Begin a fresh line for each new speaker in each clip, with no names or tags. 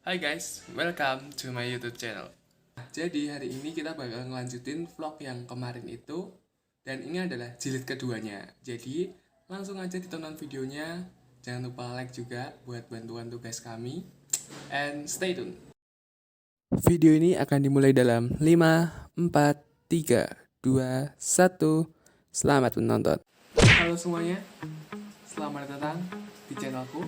Hai guys, welcome to my YouTube channel. Jadi hari ini kita bakal ngelanjutin vlog yang kemarin itu. Dan ini adalah jilid keduanya. Jadi langsung aja ditonton videonya. Jangan lupa like juga buat bantuan tugas kami. And stay tune. Video ini akan dimulai dalam 5, 4, 3, 2, 1. Selamat menonton. Halo semuanya, selamat datang di channelku.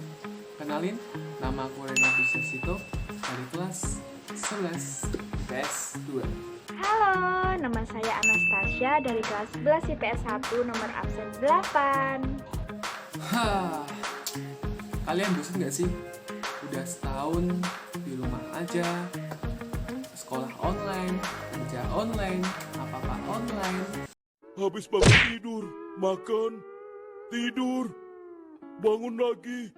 Kenalin, nama aku Rena Bisesito dari kelas 11 IPS 2.
Halo, nama saya Anastasia dari kelas 11 IPS 1 nomor absen 8.
Kalian bosan gak sih? Udah setahun di rumah aja, sekolah online, kerja online, apa-apa online.
Habis bangun tidur, makan, tidur, bangun lagi,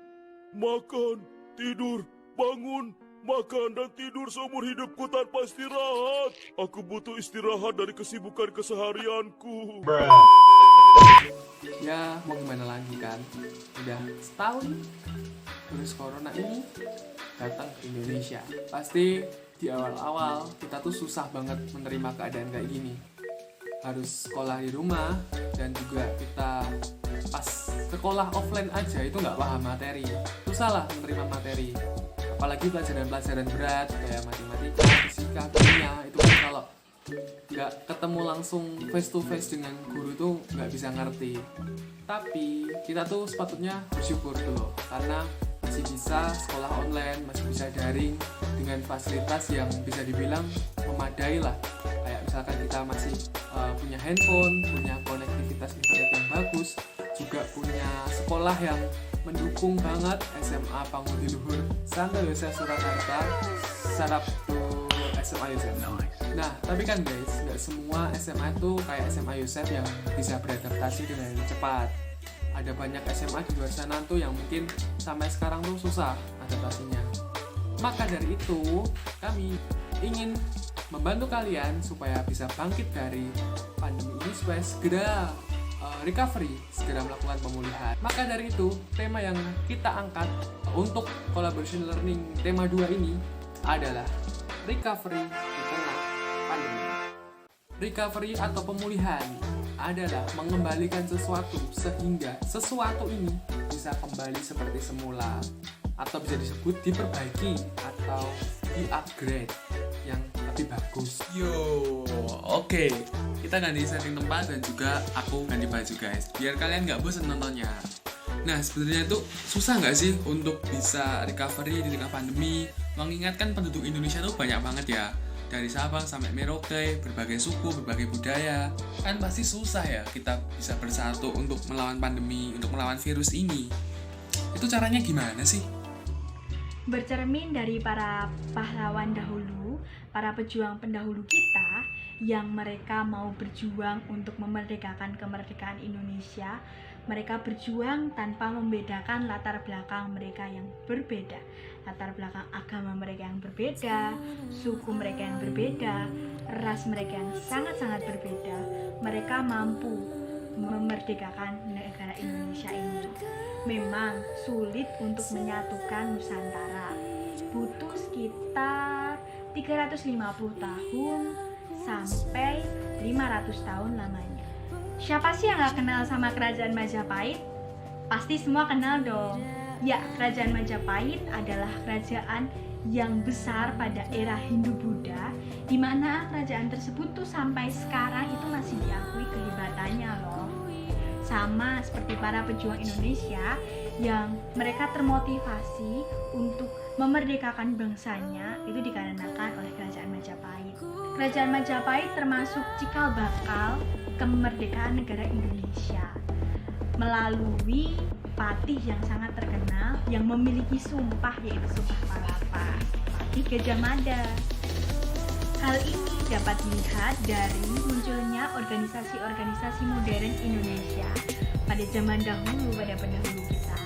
makan, tidur, bangun, makan, dan tidur seumur hidupku tanpa istirahat. Aku butuh istirahat dari kesibukan keseharianku.
Ya, mau gimana lagi kan? Udah setahun virus corona ini datang ke Indonesia. Pasti di awal-awal kita tuh susah banget menerima keadaan kayak gini. Harus sekolah di rumah, dan juga kita pas sekolah offline aja itu nggak paham materi, susah lah menerima materi, apalagi pelajaran-pelajaran berat kayak matematika, fisika, kimia. Itu kan kalau nggak ketemu langsung face to face dengan guru tuh nggak bisa ngerti. Tapi kita tuh sepatutnya bersyukur dulu karena masih bisa sekolah online, masih bisa daring dengan fasilitas yang bisa dibilang memadai lah. Kayak misalkan kita masih punya handphone, punya konektivitas internet yang bagus, juga punya sekolah yang mendukung banget, SMA Pangudi Luhur Santo Yosef Surakarta, sarap tuh SMA Yosef. Nah, tapi kan guys, nggak semua SMA tuh kayak SMA Yosef yang bisa beradaptasi dengan cepat. Ada banyak SMA di luar sana tuh yang mungkin sampai sekarang tuh susah adaptasinya. Maka dari itu, kami ingin membantu kalian supaya bisa bangkit dari pandemi ini supaya segera recovery, segera melakukan pemulihan. Maka dari itu, tema yang kita angkat untuk collaboration learning tema 2 ini adalah recovery di tengah pandemi. Recovery atau pemulihan adalah mengembalikan sesuatu sehingga sesuatu ini bisa kembali seperti semula, atau bisa disebut diperbaiki atau di-upgrade yang lebih bagus. Oke. Kita ganti setting tempat dan juga aku ganti baju guys, biar kalian nggak bosan nontonnya. Nah, sebenarnya itu susah nggak sih untuk bisa recovery di tengah pandemi? Mengingatkan penduduk Indonesia tuh banyak banget ya, dari Sabang sampai Merauke, berbagai suku, berbagai budaya. Kan pasti susah ya kita bisa bersatu untuk melawan pandemi, untuk melawan virus ini. Itu caranya gimana sih?
Bercermin dari para pahlawan dahulu, para pejuang pendahulu kita yang mereka mau berjuang untuk memerdekakan kemerdekaan Indonesia. Mereka berjuang tanpa membedakan latar belakang mereka yang berbeda, latar belakang agama mereka yang berbeda, suku mereka yang berbeda, ras mereka yang sangat-sangat berbeda. Mereka mampu memerdekakan negara Indonesia ini. Memang sulit untuk menyatukan Nusantara, butuh sekitar 350 tahun sampai 500 tahun lamanya. Siapa sih yang gak kenal sama kerajaan Majapahit? Pasti semua kenal dong. Ya, kerajaan Majapahit adalah kerajaan yang besar pada era Hindu-Buddha, di mana kerajaan tersebut tuh sampai sekarang itu masih diakui kehebatannya loh. Sama seperti para pejuang Indonesia yang mereka termotivasi untuk memerdekakan bangsanya itu dikarenakan oleh kerajaan Majapahit. Kerajaan Majapahit termasuk cikal bakal kemerdekaan negara Indonesia melalui patih yang sangat terkenal yang memiliki sumpah, yaitu Sumpah Palapa, Patih Gajah Mada. Hal ini dapat dilihat dari munculnya organisasi-organisasi modern Indonesia pada zaman dahulu, pada pendahulu kita.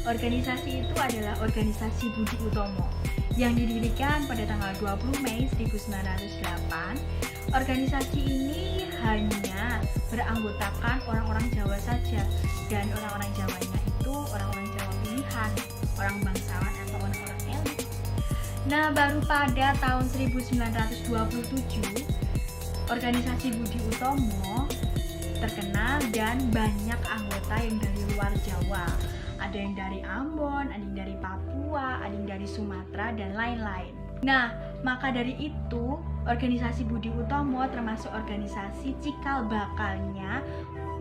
Organisasi itu adalah organisasi Budi Utomo yang didirikan pada tanggal 20 Mei 1908. Organisasi ini hanya beranggotakan orang-orang Jawa saja, dan orang-orang Jawanya itu orang-orang Jawa pilihan, orang bangsawan atau orang-orang elit. Nah, baru pada tahun 1927, organisasi Budi Utomo terkenal dan banyak anggota yang dari luar Jawa. Ada yang dari Ambon, ada yang dari Papua, ada yang dari Sumatera, dan lain-lain. Nah, maka dari itu, organisasi Budi Utomo termasuk organisasi cikal bakalnya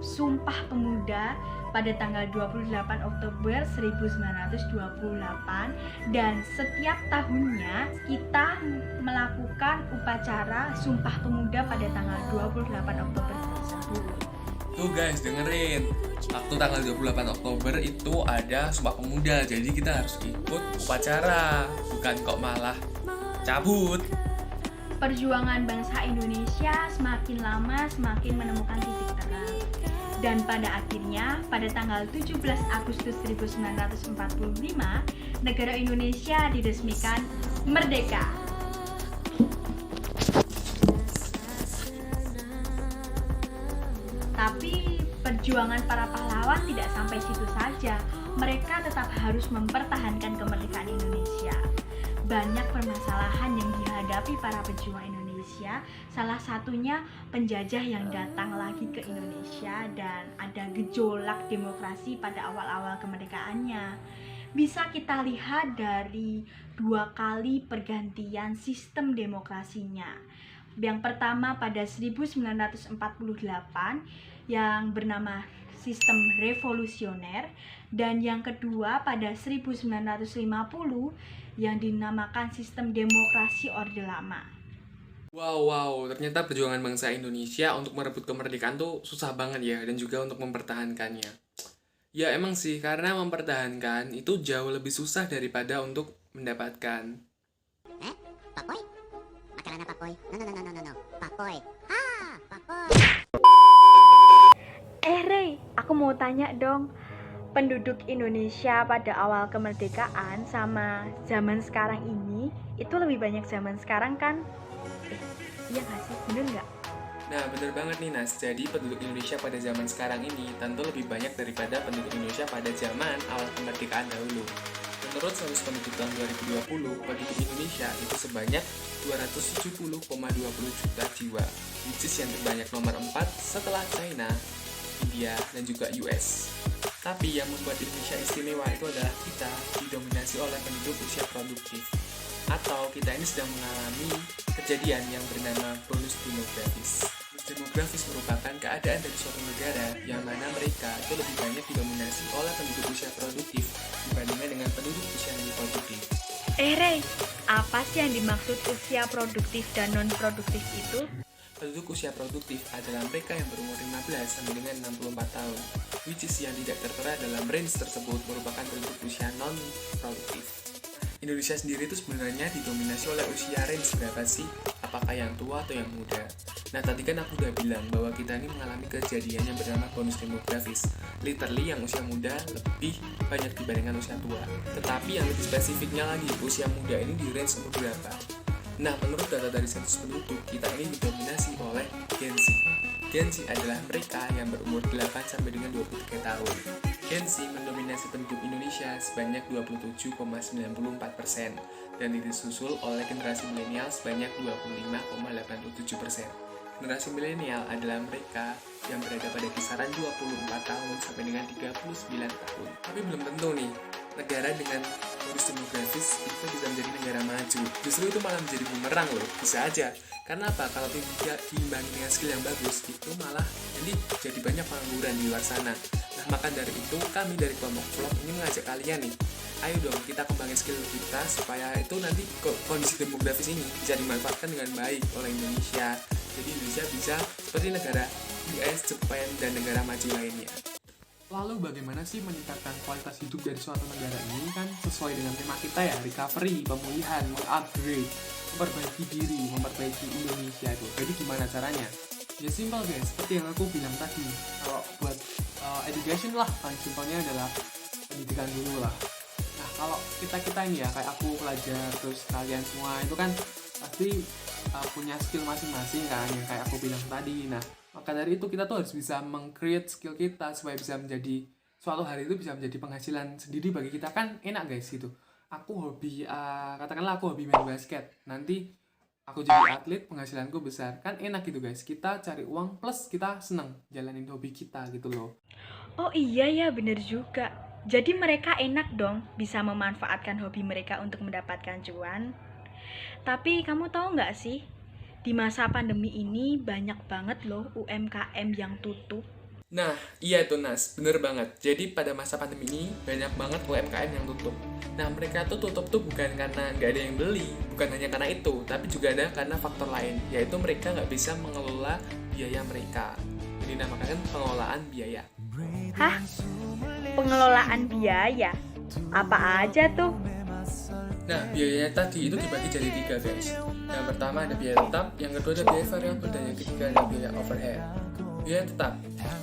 Sumpah Pemuda pada tanggal 28 Oktober 1928, dan setiap tahunnya kita melakukan upacara Sumpah Pemuda pada tanggal 28 Oktober tersebut.
Tuh guys, dengerin. Waktu tanggal 28 Oktober itu ada Sumpah Pemuda, jadi kita harus ikut upacara, bukan kok malah cabut.
Perjuangan bangsa Indonesia semakin lama semakin menemukan titik terang. Dan pada akhirnya, pada tanggal 17 Agustus 1945, negara Indonesia diresmikan merdeka. Tapi perjuangan para pahlawan tidak sampai situ saja. Mereka tetap harus mempertahankan kemerdekaan Indonesia. Banyak permasalahan yang dihadapi para pejuang Indonesia, salah satunya penjajah yang datang lagi ke Indonesia dan ada gejolak demokrasi pada awal-awal kemerdekaannya. Bisa kita lihat dari 2 kali pergantian sistem demokrasinya. Yang pertama pada 1948 yang bernama sistem revolusioner, dan yang kedua pada 1950 yang dinamakan sistem demokrasi Orde Lama.
Wow, ternyata perjuangan bangsa Indonesia untuk merebut kemerdekaan tuh susah banget ya, dan juga untuk mempertahankannya. Ya emang sih, karena mempertahankan itu jauh lebih susah daripada untuk mendapatkan.
Papoy? Makanan papoy? No. Papoy. Papoy.
Rey, aku mau tanya dong. Penduduk Indonesia pada awal kemerdekaan sama zaman sekarang ini, itu lebih banyak zaman sekarang kan? Iya gak sih? Bener gak?
Nah, bener banget nih Nas. Jadi penduduk Indonesia pada zaman sekarang ini tentu lebih banyak daripada penduduk Indonesia pada zaman awal kemerdekaan dahulu. Menurut sensus penduduk tahun 2020, penduduk Indonesia itu sebanyak 270,20 juta jiwa, which is yang terbanyak nomor 4 setelah China, India, dan juga US. Tapi yang membuat Indonesia istimewa itu adalah kita didominasi oleh penduduk usia produktif. Atau kita ini sedang mengalami kejadian yang bernama bonus demografis. Bonus demografis merupakan keadaan dari suatu negara yang mana mereka itu lebih banyak didominasi oleh penduduk usia produktif dibandingkan dengan penduduk usia non-produktif.
Rey, apa sih yang dimaksud usia produktif dan non-produktif itu?
Penduduk usia produktif adalah mereka yang berumur 15 sampai dengan 64 tahun, which is yang tidak tertera dalam range tersebut merupakan penduduk usia non-produktif. Indonesia sendiri itu sebenarnya didominasi oleh usia range berapa sih? Apakah yang tua atau yang muda? Nah, tadi kan aku udah bilang bahwa kita ini mengalami kejadian yang bernama bonus demografis. Literally yang usia muda lebih banyak dibandingkan usia tua. Tetapi yang lebih spesifiknya lagi, usia muda ini di range umur berapa? Nah, menurut data dari sensus penduduk, kita ini didominasi oleh Gen Z. Gen Z adalah mereka yang berumur 8 sampai dengan 23 tahun. Gen Z mendominasi penduduk Indonesia sebanyak 27,94% dan disusul oleh generasi milenial sebanyak 25,87%. Generasi milenial adalah mereka yang berada pada kisaran 24 tahun sampai dengan 39 tahun. Tapi belum tentu nih, negara dengan bonus demografis itu bisa menjadi negara maju. Justru itu malah menjadi bumerang loh, bisa aja. Karena apa? Kalau tidak diimbangi dengan skill yang bagus, itu malah jadi banyak pengangguran di luar sana. Nah, maka dari itu kami dari kelompok vlog ini mengajak kalian nih, ayo dong kita kembangin skill kita supaya itu nanti kondisi demografis ini bisa dimanfaatkan dengan baik oleh Indonesia. Jadi Indonesia bisa seperti negara US, Jepang, dan negara maju lainnya. Lalu bagaimana sih meningkatkan kualitas hidup dari suatu negara ini? Kan sesuai dengan tema kita ya, recovery, pemulihan, mengupgrade, memperbaiki diri, memperbaiki Indonesia itu. Jadi gimana caranya? Ya simpel guys, seperti yang aku bilang tadi. Kalau buat education lah, paling simpelnya adalah pendidikan dulu lah. Nah kalau kita ini ya, kayak aku pelajar, terus kalian semua itu kan pasti punya skill masing-masing kan, yang kayak aku bilang tadi. Nah maka dari itu kita tuh harus bisa meng-create skill kita supaya bisa menjadi suatu hari itu bisa menjadi penghasilan sendiri bagi kita, kan enak guys gitu. aku hobi, katakanlah aku hobi main basket, nanti aku jadi atlet, penghasilanku besar, kan enak gitu guys, kita cari uang plus kita seneng jalanin hobi kita gitu loh.
Oh iya ya, bener juga. Jadi mereka enak dong bisa memanfaatkan hobi mereka untuk mendapatkan cuan. Tapi kamu tahu nggak sih, di masa pandemi ini banyak banget loh UMKM yang tutup.
Nah, iya tuh Nas, bener banget. Jadi pada masa pandemi ini banyak banget UMKM yang tutup. Nah, mereka tuh tutup tuh bukan karena nggak ada yang beli, bukan hanya karena itu, tapi juga ada karena faktor lain, yaitu mereka nggak bisa mengelola biaya mereka. Ini dinamakan pengelolaan biaya.
Hah? Pengelolaan biaya? Apa aja tuh?
Nah, biayanya tadi itu dibagi jadi 3 guys. Yang pertama ada biaya tetap, yang kedua ada biaya variabel, dan yang ketiga ada biaya overhead. Biaya tetap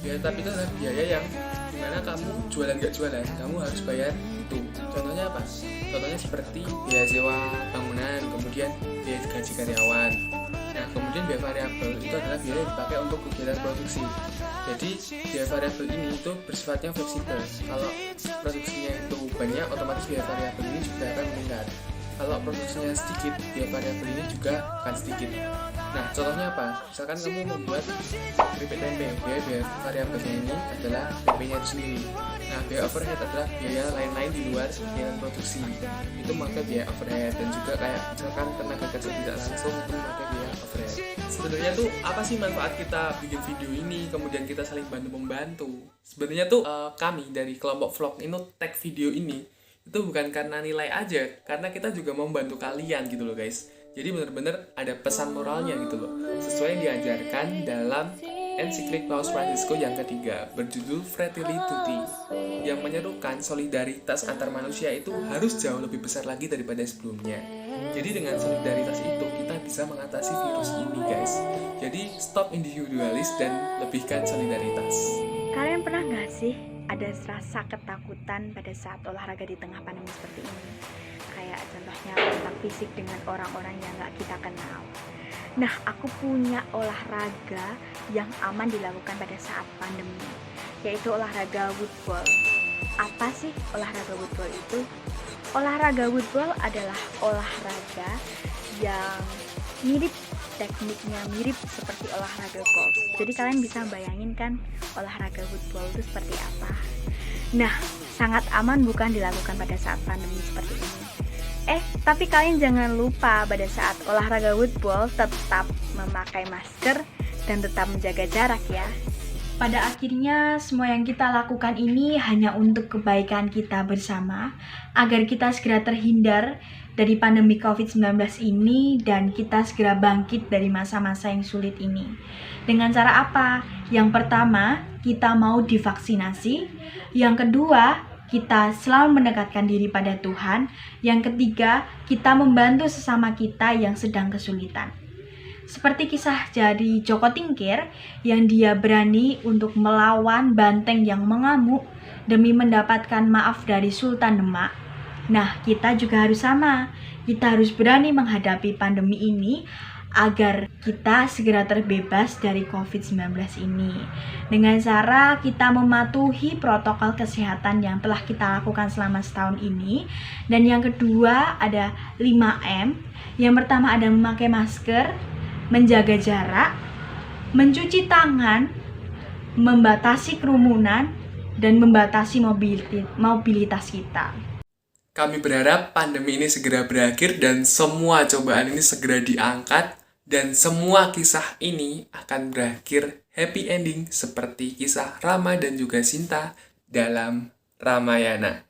itu adalah biaya yang dimana kamu jualan nggak jualan, kamu harus bayar itu. Contohnya apa? Contohnya seperti biaya sewa bangunan, kemudian biaya gaji karyawan. Nah, kemudian biaya variabel itu adalah biaya yang dipakai untuk kegiatan produksi. Jadi biaya variabel ini itu bersifatnya fleksibel. Kalau produksinya itu banyak, otomatis biaya variabel ini juga akan meningkat. Kalau produksinya sedikit, biaya variabel ini juga akan sedikit. Nah, contohnya apa? Misalkan kamu membuat keripik tempe, biaya variabelnya ini adalah tempenya itu sendiri. Nah, biaya overhead adalah biaya lain-lain di luar kegiatan produksi. Itu maka biaya overhead, dan juga kayak misalkan tenaga kerja tidak langsung itu maka biaya overhead. Sebenarnya tuh apa sih manfaat kita bikin video ini, kemudian kita saling bantu-membantu? Sebenarnya tuh kami dari kelompok vlog ini tag video ini itu bukan karena nilai aja, karena kita juga mau membantu kalian gitu loh guys. Jadi benar-benar ada pesan moralnya gitu loh, sesuai yang diajarkan dalam ensiklik Paus Fransiskus yang ketiga berjudul Fratelli Tutti, yang menyerukan solidaritas antar manusia itu harus jauh lebih besar lagi daripada sebelumnya. Jadi dengan solidaritas itu kita bisa mengatasi virus ini guys. Jadi stop individualis dan lebihkan solidaritas.
Kalian pernah nggak sih ada rasa ketakutan pada saat olahraga di tengah pandemi seperti ini? Kayak contohnya kontak fisik dengan orang-orang yang nggak kita kenal. Nah, aku punya olahraga yang aman dilakukan pada saat pandemi, yaitu olahraga woodball. Apa sih olahraga woodball itu? Olahraga woodball adalah olahraga yang mirip, tekniknya mirip seperti olahraga golf. Jadi kalian bisa bayangin kan olahraga woodball itu seperti apa? Nah, sangat aman bukan dilakukan pada saat pandemi seperti ini. Tapi kalian jangan lupa pada saat olahraga woodball tetap memakai masker dan tetap menjaga jarak ya. Pada akhirnya semua yang kita lakukan ini hanya untuk kebaikan kita bersama, agar kita segera terhindar dari pandemi COVID-19 ini dan kita segera bangkit dari masa-masa yang sulit ini. Dengan cara apa? Yang pertama, kita mau divaksinasi. Yang kedua, kita selalu mendekatkan diri pada Tuhan. Yang ketiga, kita membantu sesama kita yang sedang kesulitan. Seperti kisah dari Joko Tingkir yang dia berani untuk melawan banteng yang mengamuk demi mendapatkan maaf dari Sultan Demak. Nah, kita juga harus sama. Kita harus berani menghadapi pandemi ini agar kita segera terbebas dari COVID-19 ini. Dengan cara kita mematuhi protokol kesehatan yang telah kita lakukan selama setahun ini. Dan yang kedua ada 5M. Yang pertama ada memakai masker, menjaga jarak, mencuci tangan, membatasi kerumunan, dan membatasi mobilitas kita.
Kami berharap pandemi ini segera berakhir dan semua cobaan ini segera diangkat dan semua kisah ini akan berakhir happy ending seperti kisah Rama dan juga Sinta dalam Ramayana.